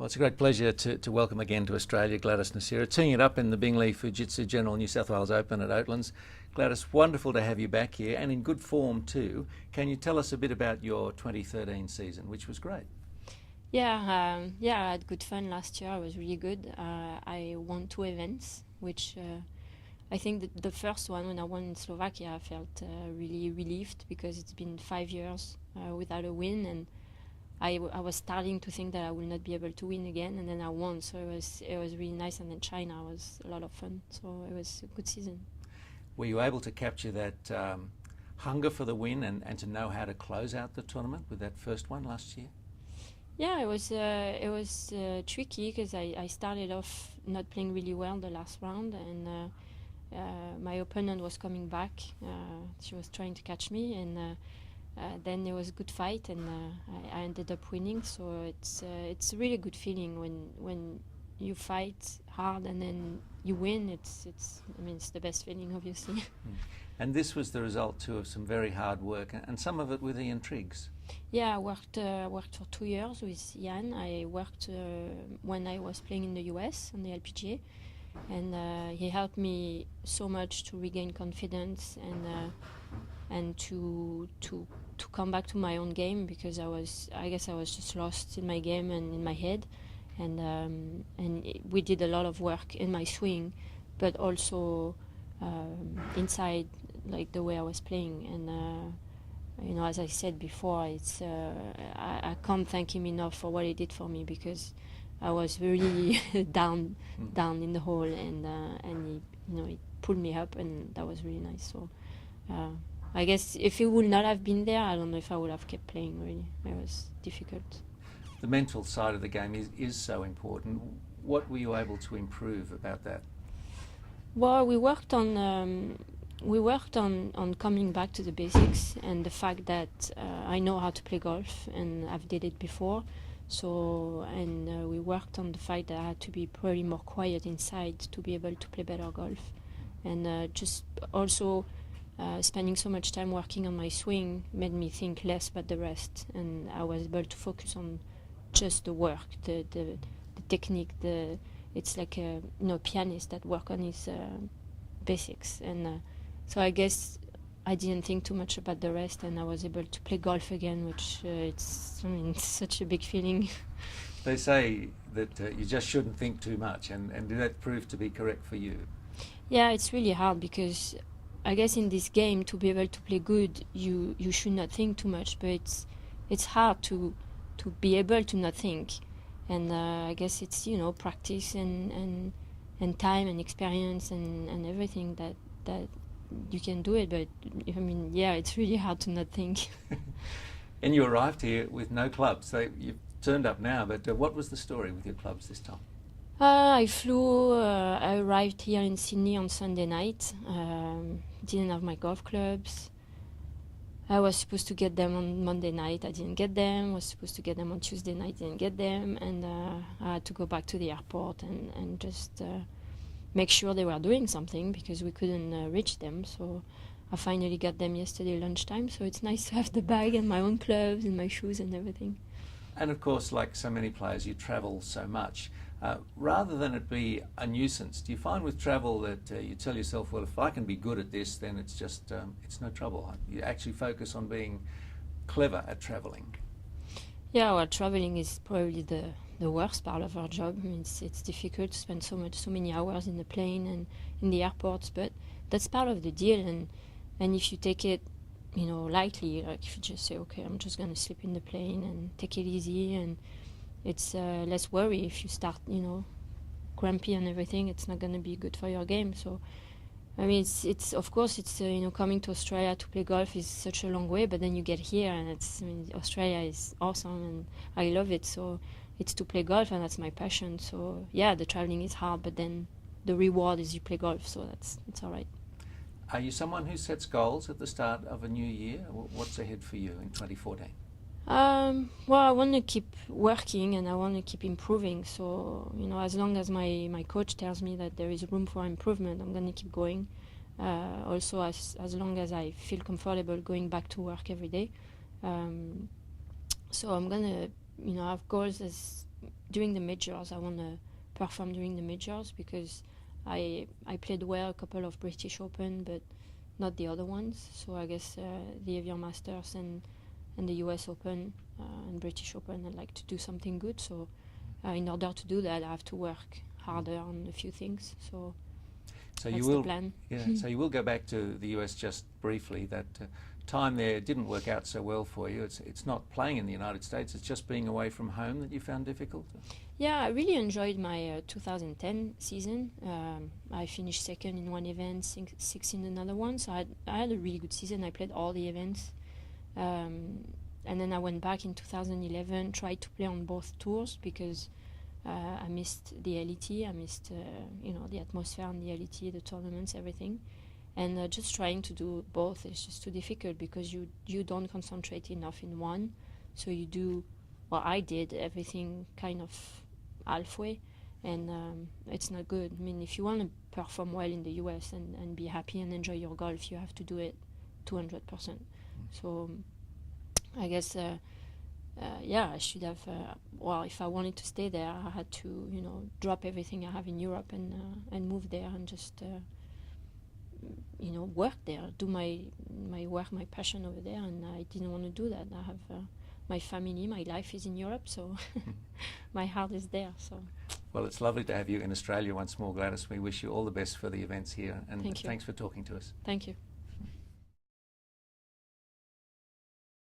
Well, it's a great pleasure to welcome again to Australia Gwladys Nocera, teeing it up in the Bingley Fujitsu General New South Wales Open at Oatlands. Gwladys, wonderful to have you back here and in good form too. Can you tell us a bit about your 2013 season, which was great? I had good fun last year. I was really good. I won 2 events, which I think that the first one, when I won in Slovakia, I felt really relieved because it's been 5 years without a win, and I was starting to think that I would not be able to win again, and then I won, so it was really nice. And then China was a lot of fun, so it was a good season. Were you able to capture that hunger for the win and to know how to close out the tournament with that first one last year? Yeah, it was tricky because I started off not playing really well the last round, and my opponent was coming back. She was trying to catch me, and then it was a good fight, and I ended up winning. So it's a really good feeling when you fight hard and then you win. It's the best feeling, obviously. And this was the result too of some very hard work, and some of it with Ian Triggs. Yeah, I worked for 2 years with Ian. I worked when I was playing in the US on the LPGA, and he helped me so much to regain confidence and to come back to my own game, because I guess I was just lost in my game and in my head, and we did a lot of work in my swing, but also inside, like the way I was playing. And as I said before, I can't thank him enough for what he did for me, because I was really down in the hole, and he pulled me up, and that was really nice. So I guess if he would not have been there, I don't know if I would have kept playing. Really, it was difficult. The mental side of the game is so important. What were you able to improve about that? Well, we worked on coming back to the basics, and the fact that I know how to play golf and I've did it before. So we worked on the fact that I had to be probably more quiet inside to be able to play better golf, and just also spending so much time working on my swing made me think less about the rest, and I was able to focus on just the work, the technique. It's like a pianist that work on his basics, and so I guess I didn't think too much about the rest, and I was able to play golf again, which it's such a big feeling. They say that you just shouldn't think too much, and did that prove to be correct for you? Yeah, it's really hard, because I guess in this game, to be able to play good, you should not think too much, but it's hard to be able to not think, and I guess it's practice and time and experience and everything that you can do it, but it's really hard to not think. And you arrived here with no clubs, so you've turned up now, but what was the story with your clubs this time? I arrived here in Sydney on Sunday night. Didn't have my golf clubs. I was supposed to get them on Monday night. I didn't get them. Was supposed to get them on Tuesday night. Didn't get them. And I had to go back to the airport and just make sure they were doing something, because we couldn't reach them. So I finally got them yesterday lunchtime. So it's nice to have the bag and my own clubs and my shoes and everything. And of course, like so many players, you travel so much. Rather than it be a nuisance, do you find with travel that you tell yourself, well, if I can be good at this, then it's just it's no trouble? You actually focus on being clever at traveling. Yeah, well, traveling is probably the worst part of our job. It's difficult to spend so many hours in the plane and in the airports, but that's part of the deal. And if you take it, lightly, like if you just say, okay, I'm just going to sleep in the plane and take it easy, and it's less worry. If you start, grumpy and everything, it's not going to be good for your game. So, it's of course, coming to Australia to play golf is such a long way, but then you get here, and Australia is awesome, and I love it. So it's to play golf, and that's my passion. So yeah, the traveling is hard, but then the reward is you play golf, so it's all right. Are you someone who sets goals at the start of a new year? What's ahead for you in 2014? Well, I want to keep working, and I want to keep improving. So, as long as my coach tells me that there is room for improvement, I'm going to keep going. Also, as long as I feel comfortable going back to work every day. So I'm going to, have goals as during the majors. I want to perform during the majors because I played well a couple of British Open, but not the other ones. So I guess the Evian Masters and the US Open and British Open, I'd like to do something good. So in order to do that, I have to work harder on a few things. So that's you will, the plan. Yeah, so you will go back to the US just briefly. That time there didn't work out so well for you. It's not playing in the United States, it's just being away from home that you found difficult? Yeah, I really enjoyed my 2010 season. I finished second in one event, sixth in another one, so I had a really good season. I played all the events. And then I went back in 2011, tried to play on both tours because I missed the LET, I missed the atmosphere and the LET, the tournaments, everything. And just trying to do both is just too difficult because you don't concentrate enough in one. So you do, well, I did everything kind of halfway, and it's not good. I mean, if you want to perform well in the US and be happy and enjoy your golf, you have to do it 200%. So I guess, I should have, if I wanted to stay there, I had to, drop everything I have in Europe and move there and just, work there, do my work, my passion over there, and I didn't want to do that. I have my family, my life is in Europe, so my heart is there. So. Well, it's lovely to have you in Australia once more, Gwladys. We wish you all the best for the events here, and Thank you. Thanks for talking to us. Thank you.